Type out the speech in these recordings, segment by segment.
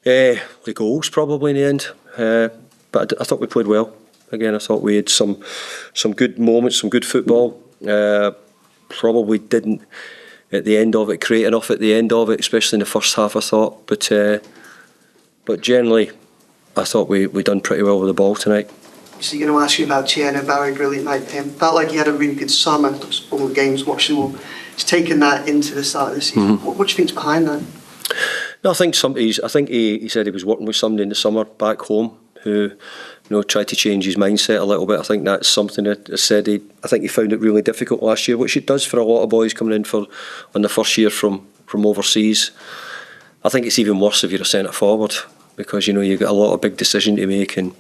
The goals probably in the end, but I thought we played well. Again, I thought we had some good moments, some good football. Probably didn't at the end of it create enough at the end of it, especially in the first half, I thought. But generally, I thought we done pretty well with the ball tonight. So you're going to ask you about Thierno Barry, brilliant night for him. Felt like he had a really good summer. All the games, watching them all. He's taken that into the start of the season. What do you think's behind that? No, I think he said he was working with somebody in the summer back home who, tried to change his mindset a little bit. I think that's something that I said. I think he found it really difficult last year, which it does for a lot of boys coming in on the first year from overseas. I think it's even worse if you're a centre forward because you've got a lot of big decisions to make. And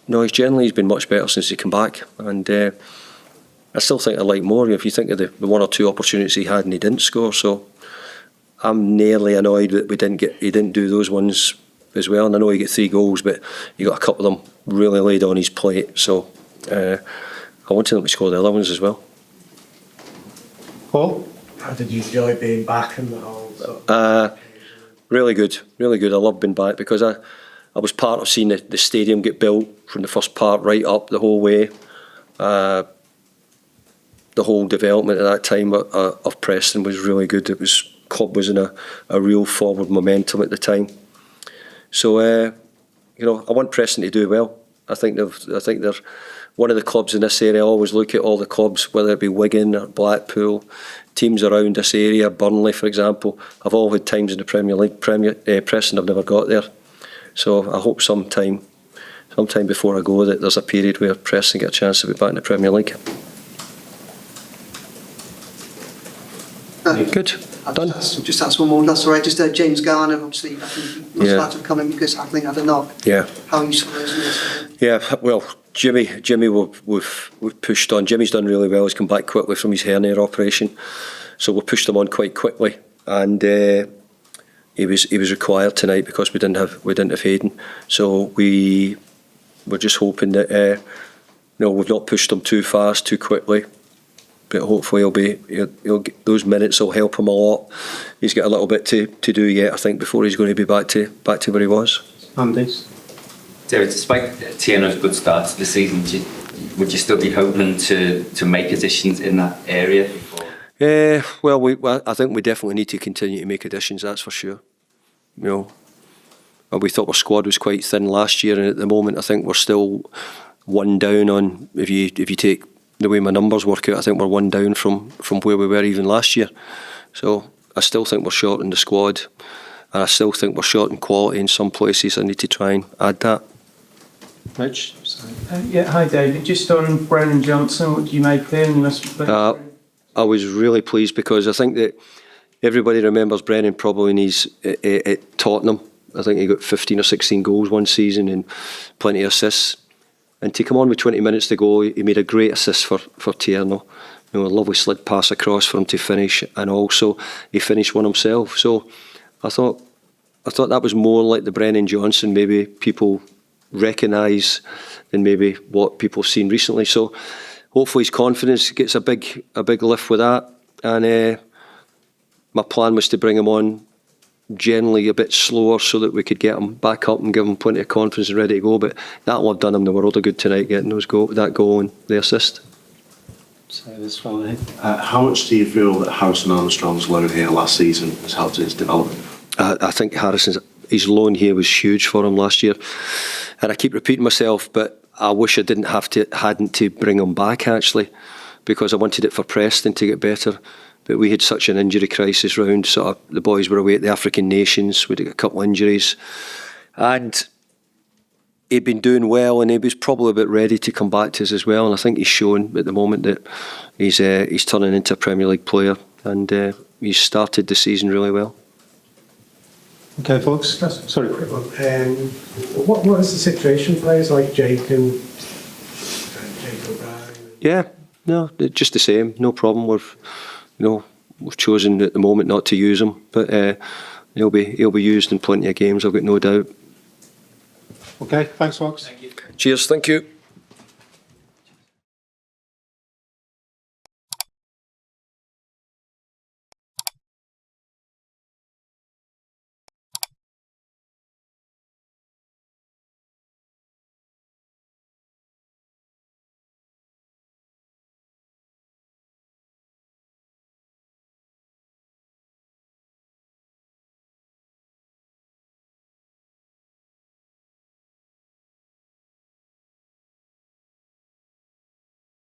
he's been much better since he came back. And I still think I like more. If you think of the one or two opportunities he had and he didn't score, so I'm nearly annoyed that he didn't do those ones as well. And I know he got 3 goals, but he got a couple of them really laid on his plate. So I wanted him to score the other ones as well. Paul, how did you enjoy being back in the whole? Really good, really good. I love being back because I was part of seeing the stadium get built from the first part right up the whole way. The whole development at that time of Preston was really good. Club was in a real forward momentum at the time. So I want Preston to do well. I think they're one of the clubs in this area. I always look at all the clubs, whether it be Wigan or Blackpool, teams around this area, Burnley for example. I've all had times in the Premier League. Preston, I've never got there. So I hope sometime before I go that there's a period where Preston get a chance to be back in the Premier League. Good. Done. Just ask one more. That's all right. Just James Garner, obviously, I think he must have to come in because Hackling had a knock. Yeah. How useful is this? Yeah. Well, Jimmy, we've pushed on. Jimmy's done really well. He's come back quickly from his hernia operation, so we pushed him on quite quickly, and he was required tonight because we didn't have Hayden. So we're just hoping that we've not pushed him too fast, too quickly. But hopefully he'll get those minutes will help him a lot. He's got a little bit to do yet, I think, before he's going to be back to where he was. Andy's. David, despite Tierno's good start to the season, would you still be hoping to make additions in that area? I think we definitely need to continue to make additions. That's for sure. We thought our squad was quite thin last year, and at the moment, I think we're still one down on. If you take the way my numbers work out, I think we're one down from where we were even last year. So I still think we're short in the squad, and I still think we're short in quality in some places. I need to try and add that. Rich? Hi David. Just on Brennan Johnson, what do you make there? I was really pleased because I think that everybody remembers Brennan probably in his at Tottenham. I think he got 15 or 16 goals one season and plenty of assists. And to come on with 20 minutes to go, he made a great assist for Thierno. A lovely slid pass across for him to finish, and also he finished one himself. So I thought that was more like the Brennan Johnson maybe people recognise than maybe what people have seen recently. So hopefully his confidence gets a big lift with that. And my plan was to bring him on generally a bit slower so that we could get him back up and give him plenty of confidence and ready to go. But that will have done him the world of good tonight, getting that goal and the assist. So this one, how much do you feel that Harrison Armstrong's loan here last season has helped his development? I think his loan here was huge for him last year, and I keep repeating myself, but I wish I hadn't to bring him back actually, because I wanted it for Preston to get better. But we had such an injury crisis round. Sort of the boys were away at the African nations. We'd got a couple of injuries, and he'd been doing well, and he was probably a bit ready to come back to us as well. And I think he's shown at the moment that he's turning into a Premier League player, and he's started the season really well. Okay, folks. Sorry. What is the situation for players like Jake and O'Brien? Yeah, no, just the same. No problem. We've chosen at the moment not to use him, but he'll be used in plenty of games. I've got no doubt. Okay, thanks, folks. Cheers. Thank you.